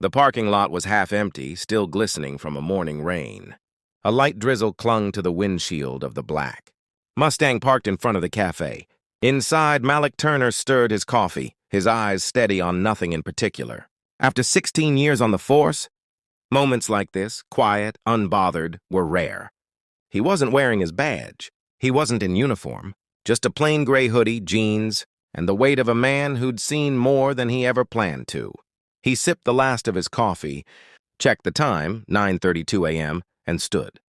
The parking lot was half empty, still glistening from a morning rain. A light drizzle clung to the windshield of the black. Mustang parked in front of the cafe. Inside, Malik Turner stirred his coffee, his eyes steady on nothing in particular. After 16 years on the force, moments like this, quiet, unbothered, were rare. He wasn't wearing his badge. He wasn't in uniform. Just a plain gray hoodie, jeans, and the weight of a man who'd seen more than he ever planned to. He sipped the last of his coffee, checked the time, 9:32 a.m., and stood.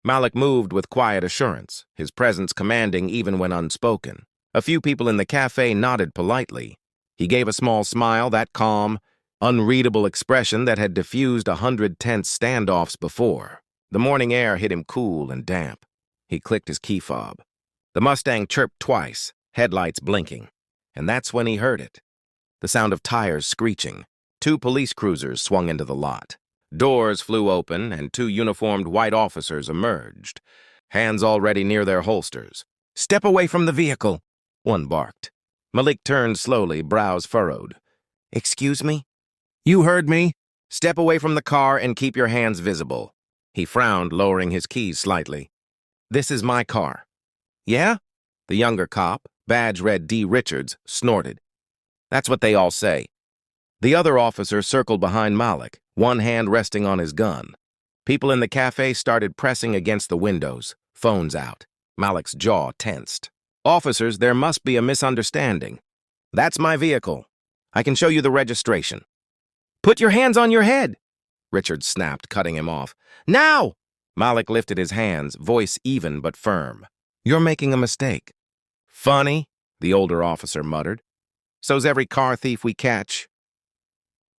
Malik moved with quiet assurance, his presence commanding even when unspoken. A few people in the cafe nodded politely. He gave a small smile, that calm, unreadable expression that had diffused 100 tense standoffs before. The morning air hit him cool and damp. He clicked his key fob. The Mustang chirped twice, headlights blinking. And that's when he heard it. The sound of tires screeching. 2 police cruisers swung into the lot. Doors flew open, and 2 uniformed white officers emerged, hands already near their holsters. "Step away from the vehicle," one barked. Malik turned slowly, brows furrowed. "Excuse me?" "You heard me. Step away from the car and keep your hands visible." He frowned, lowering his keys slightly. "This is my car." "Yeah?" The younger cop, badge read D. Richards, snorted. "That's what they all say." The other officer circled behind Malik, one hand resting on his gun. People in the cafe started pressing against the windows, phones out. Malik's jaw tensed. "Officers, there must be a misunderstanding. That's my vehicle. I can show you the registration." "Put your hands on your head!" Richards snapped, cutting him off. "Now!" Malik lifted his hands, voice even but firm. "You're making a mistake." "Funny," the older officer muttered. "So's every car thief we catch."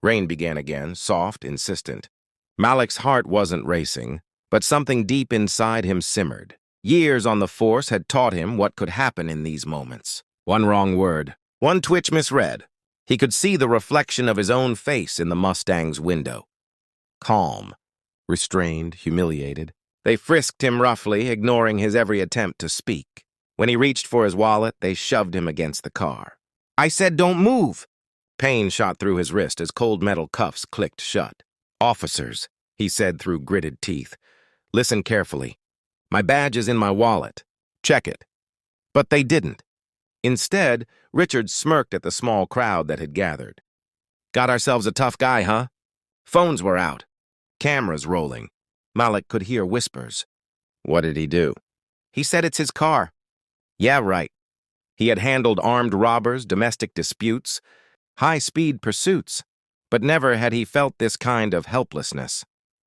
Rain began again, soft, insistent. Malik's heart wasn't racing, but something deep inside him simmered. Years on the force had taught him what could happen in these moments. One wrong word, one twitch misread. He could see the reflection of his own face in the Mustang's window. Calm, restrained, humiliated. They frisked him roughly, ignoring his every attempt to speak. When he reached for his wallet, they shoved him against the car. "I said don't move!" Pain shot through his wrist as cold metal cuffs clicked shut. "Officers," he said through gritted teeth, "listen carefully. My badge is in my wallet. Check it." But they didn't. Instead, Richard smirked at the small crowd that had gathered. "Got ourselves a tough guy, huh?" Phones were out. Cameras rolling. Malik could hear whispers. "What did he do?" "He said it's his car." "Yeah, right." He had handled armed robbers, domestic disputes, high-speed pursuits, but never had he felt this kind of helplessness.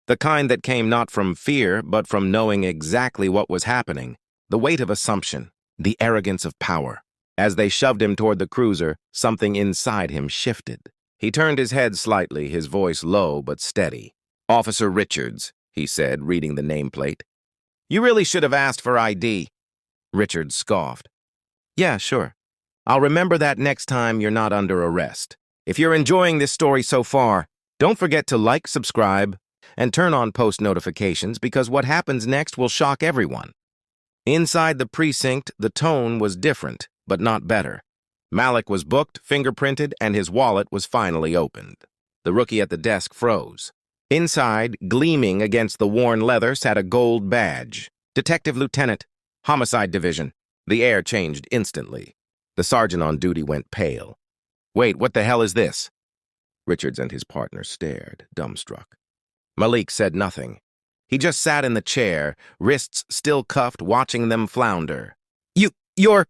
The kind that came not from fear, but from knowing exactly what was happening. The weight of assumption, the arrogance of power. As they shoved him toward the cruiser, something inside him shifted. He turned his head slightly, his voice low but steady. "Officer Richards," he said, reading the nameplate. "You really should have asked for ID." Richards scoffed. "Yeah, sure. I'll remember that next time you're not under arrest. If you're enjoying this story so far, don't forget to like, subscribe, and turn on post notifications because what happens next will shock everyone." Inside the precinct, the tone was different, but not better. Malik was booked, fingerprinted, and his wallet was finally opened. The rookie at the desk froze. Inside, gleaming against the worn leather, sat a gold badge. "Detective Lieutenant, Homicide Division." The air changed instantly. The sergeant on duty went pale. "Wait, what the hell is this?" Richards and his partner stared, dumbstruck. Malik said nothing. He just sat in the chair, wrists still cuffed, watching them flounder. You're...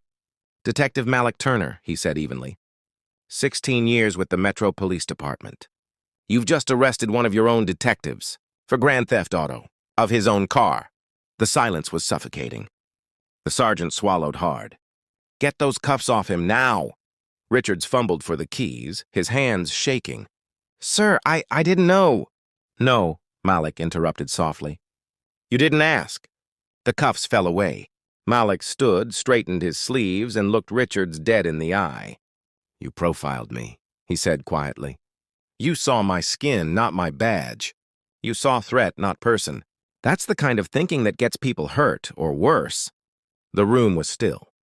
"Detective Malik Turner," he said evenly. 16 years with the Metro Police Department. You've just arrested one of your own detectives for grand theft auto of his own car." The silence was suffocating. The sergeant swallowed hard. "Get those cuffs off him now." Richards fumbled for the keys, his hands shaking. "Sir, I didn't know." "No," Malik interrupted softly. "You didn't ask." The cuffs fell away. Malik stood, straightened his sleeves, and looked Richards dead in the eye. "You profiled me," he said quietly. "You saw my skin, not my badge. You saw threat, not person. That's the kind of thinking that gets people hurt, or worse." The room was still.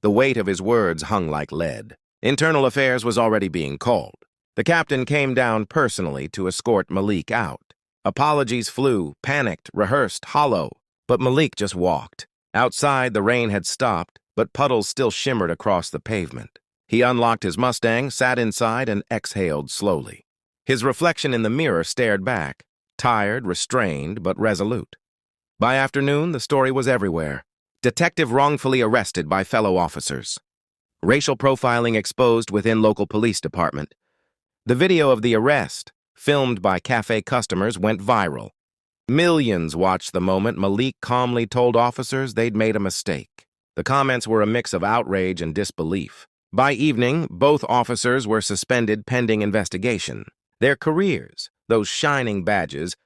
The weight of his words hung like lead. Internal Affairs was already being called. The captain came down personally to escort Malik out. Apologies flew, panicked, rehearsed, hollow, but Malik just walked. Outside, the rain had stopped, but puddles still shimmered across the pavement. He unlocked his Mustang, sat inside, and exhaled slowly. His reflection in the mirror stared back, tired, restrained, but resolute. By afternoon, the story was everywhere. Detective wrongfully arrested by fellow officers. Racial profiling exposed within local police department. The video of the arrest, filmed by cafe customers, went viral. Millions watched the moment Malik calmly told officers they'd made a mistake. The comments were a mix of outrage and disbelief. By evening, both officers were suspended pending investigation. Their careers, those shining badges,